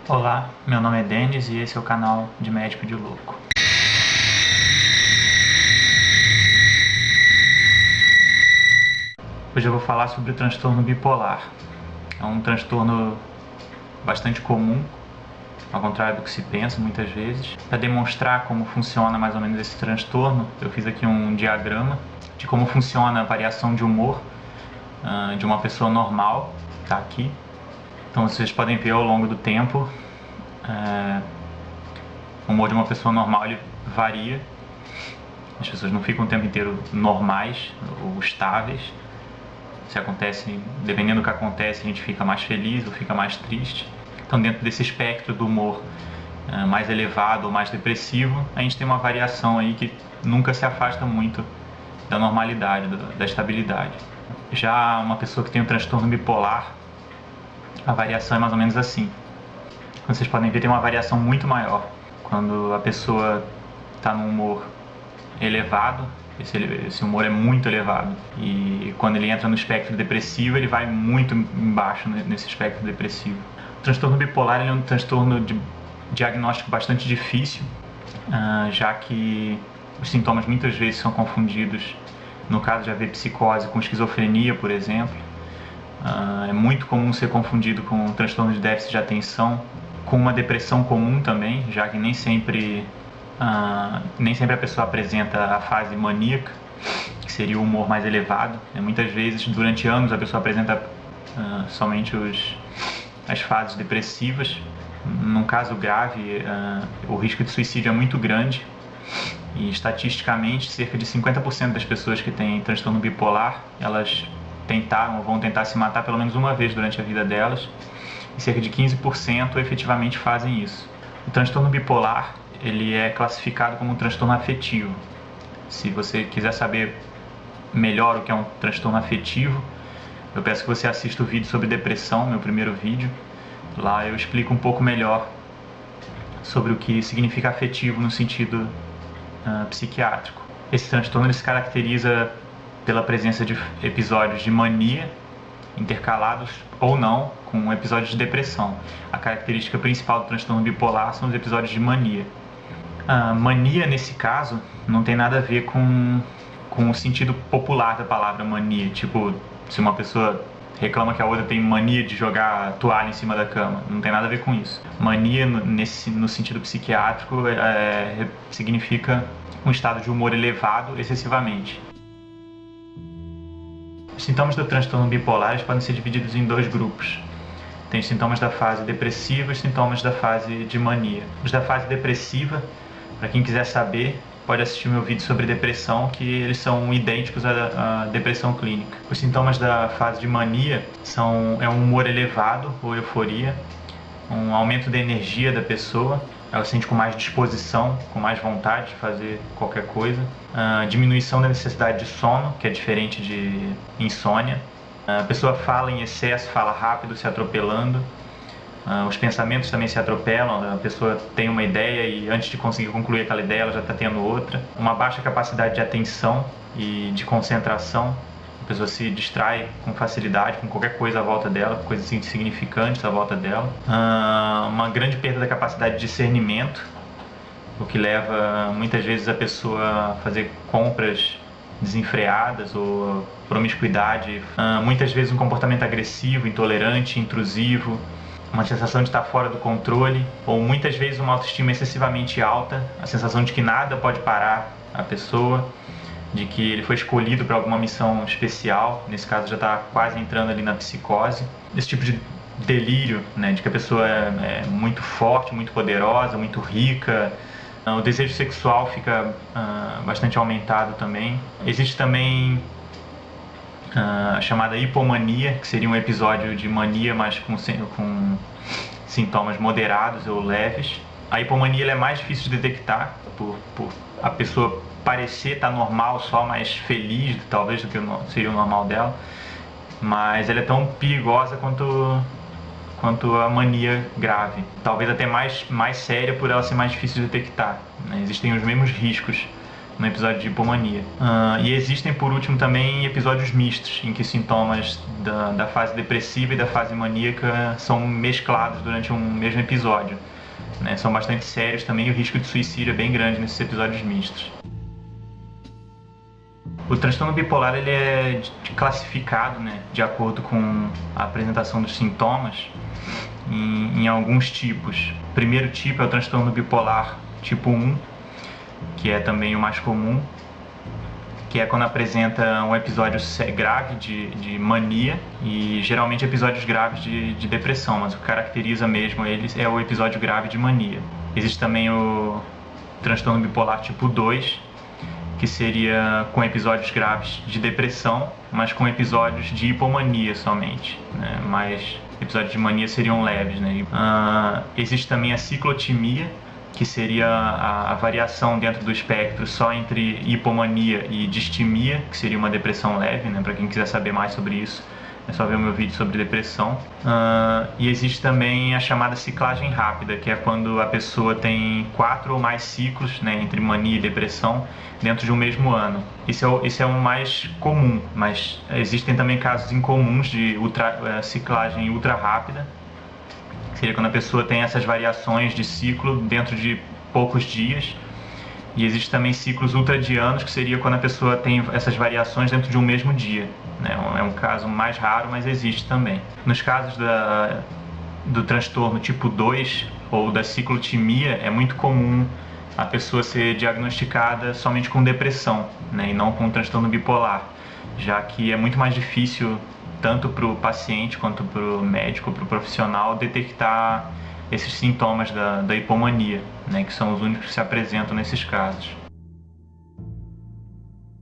Olá, meu nome é Denis e esse é o canal de Médico de Louco. Hoje eu vou falar sobre o transtorno bipolar. É um transtorno bastante comum, ao contrário do que se pensa muitas vezes. Para demonstrar como funciona mais ou menos esse transtorno, eu fiz aqui um diagrama de como funciona a variação de humor de uma pessoa normal, tá aqui. Então vocês podem ver ao longo do tempo, o humor de uma pessoa normal ele varia. As pessoas não ficam o tempo inteiro normais ou estáveis. Dependendo do que acontece, a gente fica mais feliz ou fica mais triste. Então, dentro desse espectro do humor mais elevado ou mais depressivo, a gente tem uma variação aí que nunca se afasta muito da normalidade, da estabilidade. Já uma pessoa que tem um transtorno bipolar, a variação é mais ou menos assim. Como vocês podem ver, tem uma variação muito maior. Quando a pessoa está num humor elevado, esse humor é muito elevado, e quando ele entra no espectro depressivo, ele vai muito embaixo nesse espectro depressivo. O transtorno bipolar é um transtorno de diagnóstico bastante difícil, já que os sintomas muitas vezes são confundidos, no caso de haver psicose, com esquizofrenia, por exemplo. É muito comum ser confundido com um transtorno de déficit de atenção, com uma depressão comum também, já que nem sempre a pessoa apresenta a fase maníaca, que seria o humor mais elevado. Muitas vezes, durante anos, a pessoa apresenta somente as fases depressivas. Num caso grave, o risco de suicídio é muito grande, e estatisticamente, cerca de 50% das pessoas que têm transtorno bipolar, elas tentaram ou vão tentar se matar pelo menos uma vez durante a vida delas, e cerca de 15% efetivamente fazem isso. O transtorno bipolar ele é classificado como um transtorno afetivo. Se você quiser saber melhor o que é um transtorno afetivo, eu peço que você assista o vídeo sobre depressão, meu primeiro vídeo. Lá eu explico um pouco melhor sobre o que significa afetivo no sentido psiquiátrico. Esse transtorno ele se caracteriza pela presença de episódios de mania, intercalados ou não com episódios de depressão. A característica principal do transtorno bipolar são os episódios de mania. A mania, nesse caso, não tem nada a ver com o sentido popular da palavra mania. Tipo, se uma pessoa reclama que a outra tem mania de jogar toalha em cima da cama. Não tem nada a ver com isso. Mania, no sentido psiquiátrico, significa um estado de humor elevado excessivamente. Os sintomas do transtorno bipolar podem ser divididos em dois grupos. Tem os sintomas da fase depressiva e os sintomas da fase de mania. Os da fase depressiva, para quem quiser saber, pode assistir meu vídeo sobre depressão, que eles são idênticos à depressão clínica. Os sintomas da fase de mania é um humor elevado ou euforia, um aumento da energia da pessoa, ela se sente com mais disposição, com mais vontade de fazer qualquer coisa, diminuição da necessidade de sono, que é diferente de insônia. A pessoa fala em excesso, fala rápido, se atropelando. Os pensamentos também se atropelam, a pessoa tem uma ideia e antes de conseguir concluir aquela ideia ela já está tendo outra. Uma baixa capacidade de atenção e de concentração, a pessoa se distrai com facilidade com qualquer coisa à volta dela, coisas insignificantes à volta dela. Uma grande perda da capacidade de discernimento, o que leva muitas vezes a pessoa a fazer compras desenfreadas ou promiscuidade, muitas vezes um comportamento agressivo, intolerante, intrusivo, uma sensação de estar fora do controle, ou muitas vezes uma autoestima excessivamente alta, a sensação de que nada pode parar a pessoa, de que ele foi escolhido para alguma missão especial, nesse caso já está quase entrando ali na psicose. Esse tipo de delírio, né, de que a pessoa é muito forte, muito poderosa, muito rica. O desejo sexual fica bastante aumentado também. Existe também a chamada hipomania, que seria um episódio de mania, mas com sintomas moderados ou leves. A hipomania ela é mais difícil de detectar, por a pessoa parecer estar normal, só mais feliz, talvez, do que seria o normal dela, mas ela é tão perigosa quanto a mania grave. Talvez até mais séria por ela ser mais difícil de detectar, né? Existem os mesmos riscos no episódio de hipomania. E existem, por último, também episódios mistos, em que sintomas da fase depressiva e da fase maníaca são mesclados durante um mesmo episódio, né? São bastante sérios também, e o risco de suicídio é bem grande nesses episódios mistos. O transtorno bipolar ele é classificado, né, de acordo com a apresentação dos sintomas em alguns tipos. O primeiro tipo é o transtorno bipolar tipo 1, que é também o mais comum, que é quando apresenta um episódio grave de mania e geralmente episódios graves de depressão, mas o que caracteriza mesmo eles é o episódio grave de mania. Existe também o transtorno bipolar tipo 2, que seria com episódios graves de depressão, mas com episódios de hipomania somente, né? Mas episódios de mania seriam leves, né? Existe também a ciclotimia, que seria a variação dentro do espectro só entre hipomania e distimia, que seria uma depressão leve, né? Para quem quiser saber mais sobre isso, é só ver o meu vídeo sobre depressão. E existe também a chamada ciclagem rápida, que é quando a pessoa tem 4 ou mais ciclos, né, entre mania e depressão dentro de um mesmo ano. Isso é o mais comum, mas existem também casos incomuns de ciclagem ultra rápida, que seria quando a pessoa tem essas variações de ciclo dentro de poucos dias. E existe também ciclos ultradianos, que seria quando a pessoa tem essas variações dentro de um mesmo dia, né? É um caso mais raro, mas existe também. Nos casos do transtorno tipo 2 ou da ciclotimia, é muito comum a pessoa ser diagnosticada somente com depressão, né? E não com transtorno bipolar, já que é muito mais difícil, tanto para o paciente quanto para o médico, para o profissional, detectar esses sintomas da hipomania, né, que são os únicos que se apresentam nesses casos.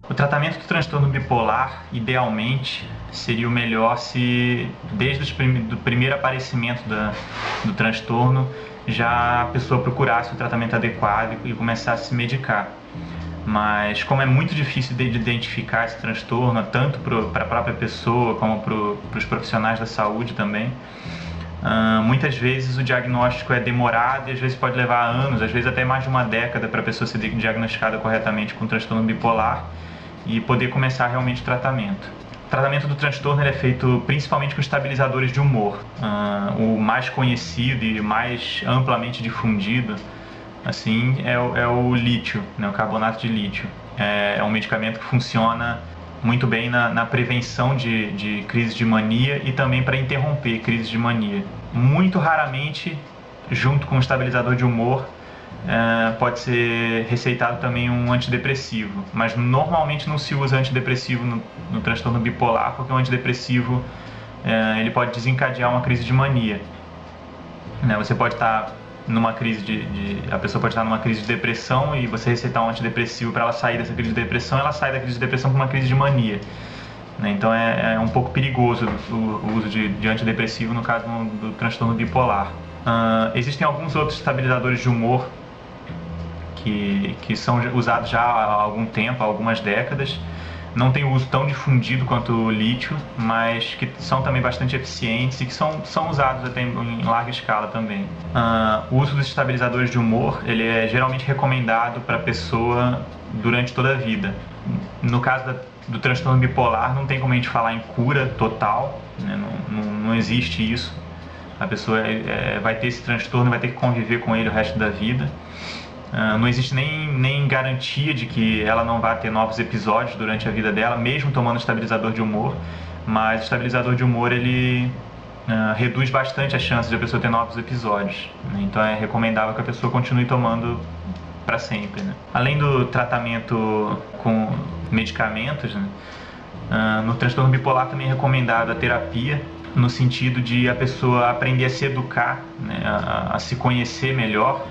O tratamento do transtorno bipolar, idealmente, seria o melhor se, desde o primeiro aparecimento do transtorno, já a pessoa procurasse o tratamento adequado e começasse a se medicar. Mas como é muito difícil de identificar esse transtorno, tanto para a própria pessoa como para os profissionais da saúde também, muitas vezes o diagnóstico é demorado e às vezes pode levar anos, às vezes até mais de uma década para a pessoa ser diagnosticada corretamente com transtorno bipolar e poder começar realmente o tratamento. O tratamento do transtorno é feito principalmente com estabilizadores de humor. O mais conhecido e mais amplamente difundido assim, é o lítio, né, o carbonato de lítio. É um medicamento que funciona muito bem na prevenção de crises de mania e também para interromper crises de mania. Muito raramente, junto com o estabilizador de humor, pode ser receitado também um antidepressivo, mas normalmente não se usa antidepressivo no transtorno bipolar, porque o antidepressivo ele pode desencadear uma crise de mania, né? Você pode estar numa crise a pessoa pode estar numa crise de depressão e você receitar um antidepressivo para ela sair dessa crise de depressão, ela sai da crise de depressão para uma crise de mania, né? Então é um pouco perigoso o uso de antidepressivo no caso do transtorno bipolar. Existem alguns outros estabilizadores de humor que são usados já há algum tempo, há algumas décadas. Não tem uso tão difundido quanto o lítio, mas que são também bastante eficientes e que são usados até em larga escala também. O uso dos estabilizadores de humor ele é geralmente recomendado para a pessoa durante toda a vida. No caso do transtorno bipolar, não tem como a gente falar em cura total, né? Não existe isso. A pessoa vai ter esse transtorno, vai ter que conviver com ele o resto da vida. Não existe nem garantia de que ela não vai ter novos episódios durante a vida dela, mesmo tomando estabilizador de humor, mas o estabilizador de humor ele reduz bastante a chance de a pessoa ter novos episódios, né? Então é recomendável que a pessoa continue tomando para sempre, né? Além do tratamento com medicamentos, né, no transtorno bipolar também é recomendada a terapia, no sentido de a pessoa aprender a se educar, né, a se conhecer melhor,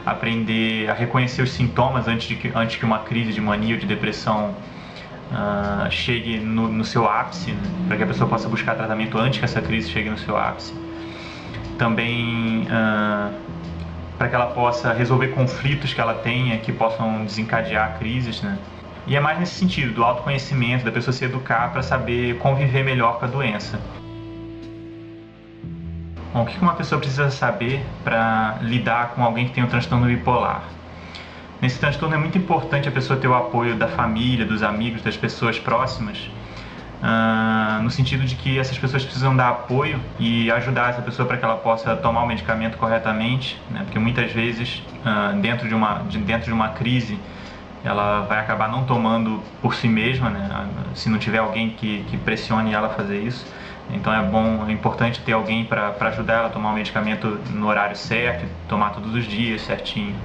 aprender a reconhecer os sintomas antes que uma crise de mania ou de depressão chegue no seu ápice, né, para que a pessoa possa buscar tratamento antes que essa crise chegue no seu ápice. Também para que ela possa resolver conflitos que ela tenha que possam desencadear crises, né? E é mais nesse sentido, do autoconhecimento, da pessoa se educar para saber conviver melhor com a doença. Bom, o que uma pessoa precisa saber para lidar com alguém que tem um transtorno bipolar? Nesse transtorno é muito importante a pessoa ter o apoio da família, dos amigos, das pessoas próximas, no sentido de que essas pessoas precisam dar apoio e ajudar essa pessoa para que ela possa tomar o medicamento corretamente, né? Porque muitas vezes, dentro de uma crise, ela vai acabar não tomando por si mesma, né? Se não tiver alguém que pressione ela a fazer isso. Então é importante ter alguém para ajudar ela a tomar o medicamento no horário certo, tomar todos os dias certinho.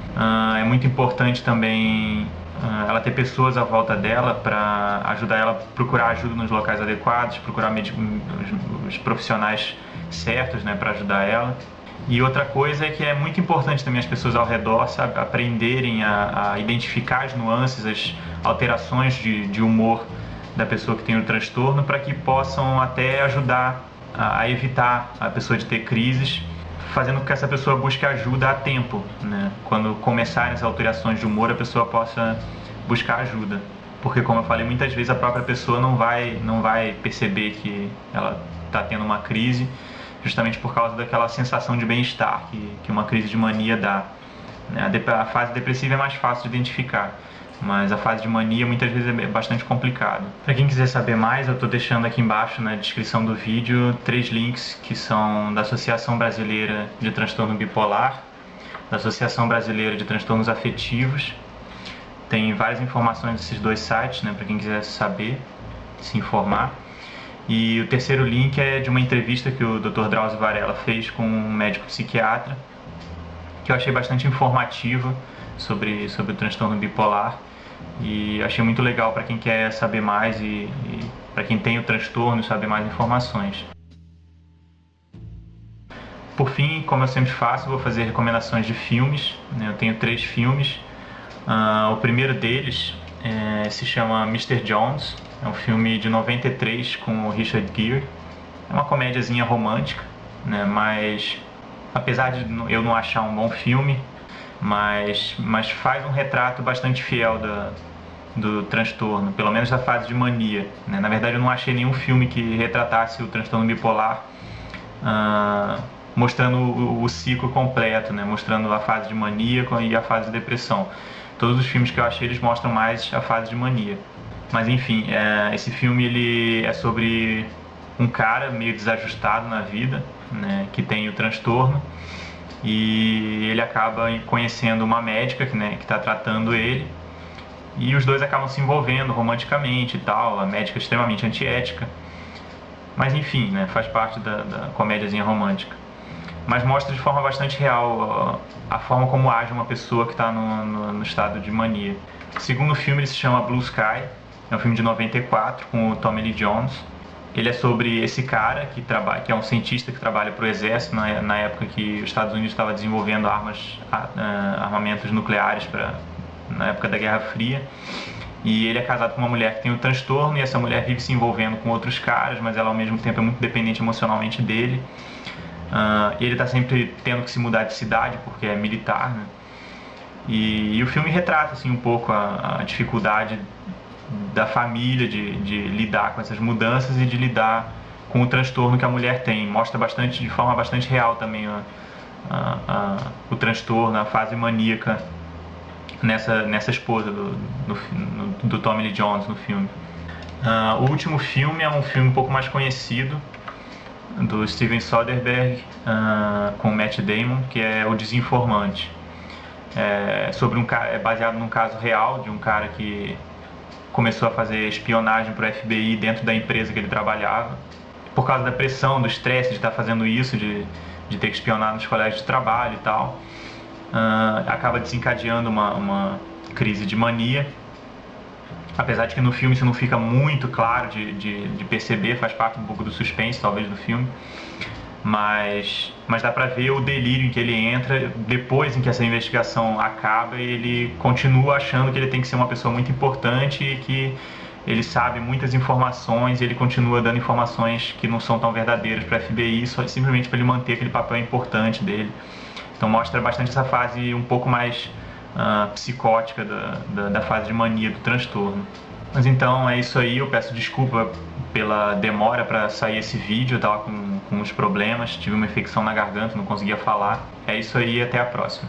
É muito importante também ela ter pessoas à volta dela para ajudar ela a procurar ajuda nos locais adequados, procurar os profissionais certos, né, para ajudar ela. E outra coisa é que é muito importante também as pessoas ao redor, sabe, aprenderem a identificar as nuances, as alterações de humor da pessoa que tem o transtorno, para que possam até ajudar a evitar a pessoa de ter crises, fazendo com que essa pessoa busque ajuda a tempo, né? Quando começarem as alterações de humor, a pessoa possa buscar ajuda. Porque, como eu falei, muitas vezes a própria pessoa não vai perceber que ela está tendo uma crise, justamente por causa daquela sensação de bem-estar que uma crise de mania dá. A fase depressiva é mais fácil de identificar, mas a fase de mania muitas vezes é bastante complicado. Para quem quiser saber mais, eu estou deixando aqui embaixo na descrição do vídeo 3 links que são da Associação Brasileira de Transtorno Bipolar, da Associação Brasileira de Transtornos Afetivos. Tem várias informações desses 2 sites, né, para quem quiser saber, se informar. E o terceiro link é de uma entrevista que o Dr. Drauzio Varella fez com um médico psiquiatra, que eu achei bastante informativa sobre o transtorno bipolar. E achei muito legal para quem quer saber mais e para quem tem o transtorno saber mais informações. Por fim, como eu sempre faço, vou fazer recomendações de filmes, né? Eu tenho 3 filmes. O primeiro deles se chama Mr. Jones, é um filme de 93 com o Richard Gere. É uma comédiazinha romântica, né? Mas apesar de eu não achar um bom filme, mas faz um retrato bastante fiel do transtorno, pelo menos da fase de mania, né? Na verdade eu não achei nenhum filme que retratasse o transtorno bipolar mostrando o ciclo completo, né? Mostrando a fase de mania e a fase de depressão. Todos os filmes que eu achei, eles mostram mais a fase de mania. Mas enfim, esse filme ele é sobre um cara meio desajustado na vida, né? Que tem o transtorno. E ele acaba conhecendo uma médica que está tratando ele, e os dois acabam se envolvendo romanticamente e tal. A médica é extremamente antiética, mas enfim, né, faz parte da comédiazinha romântica. Mas mostra de forma bastante real a forma como age uma pessoa que está no estado de mania. O segundo filme ele se chama Blue Sky, é um filme de 94 com o Tommy Lee Jones. Ele é sobre esse cara que é um cientista que trabalha para o exército na época que os Estados Unidos estava desenvolvendo armamentos nucleares na época da Guerra Fria. E ele é casado com uma mulher que tem o transtorno, e essa mulher vive se envolvendo com outros caras, mas ela ao mesmo tempo é muito dependente emocionalmente dele. Ele está sempre tendo que se mudar de cidade porque é militar, né? E o filme retrata assim, um pouco a dificuldade da família de lidar com essas mudanças e de lidar com o transtorno que a mulher tem. Mostra de forma bastante real também o transtorno, a fase maníaca nessa esposa do Tommy Lee Jones no filme. O último filme é um filme um pouco mais conhecido, do Steven Soderbergh, com Matt Damon, que é O Desinformante. É baseado num caso real de um cara que começou a fazer espionagem para o FBI dentro da empresa que ele trabalhava. Por causa da pressão, do estresse de estar fazendo isso, de ter que espionar nos colégios de trabalho e tal, acaba desencadeando uma crise de mania. Apesar de que no filme isso não fica muito claro de perceber, faz parte um pouco do suspense talvez do filme, mas dá pra ver o delírio em que ele entra depois em que essa investigação acaba, e ele continua achando que ele tem que ser uma pessoa muito importante e que ele sabe muitas informações, e ele continua dando informações que não são tão verdadeiras para a FBI, só simplesmente para ele manter aquele papel importante dele. Então mostra bastante essa fase um pouco mais psicótica da fase de mania, do transtorno. Mas então é isso aí, eu peço desculpa pela demora para sair esse vídeo, eu estava com uns problemas, tive uma infecção na garganta, não conseguia falar. É isso aí, até a próxima.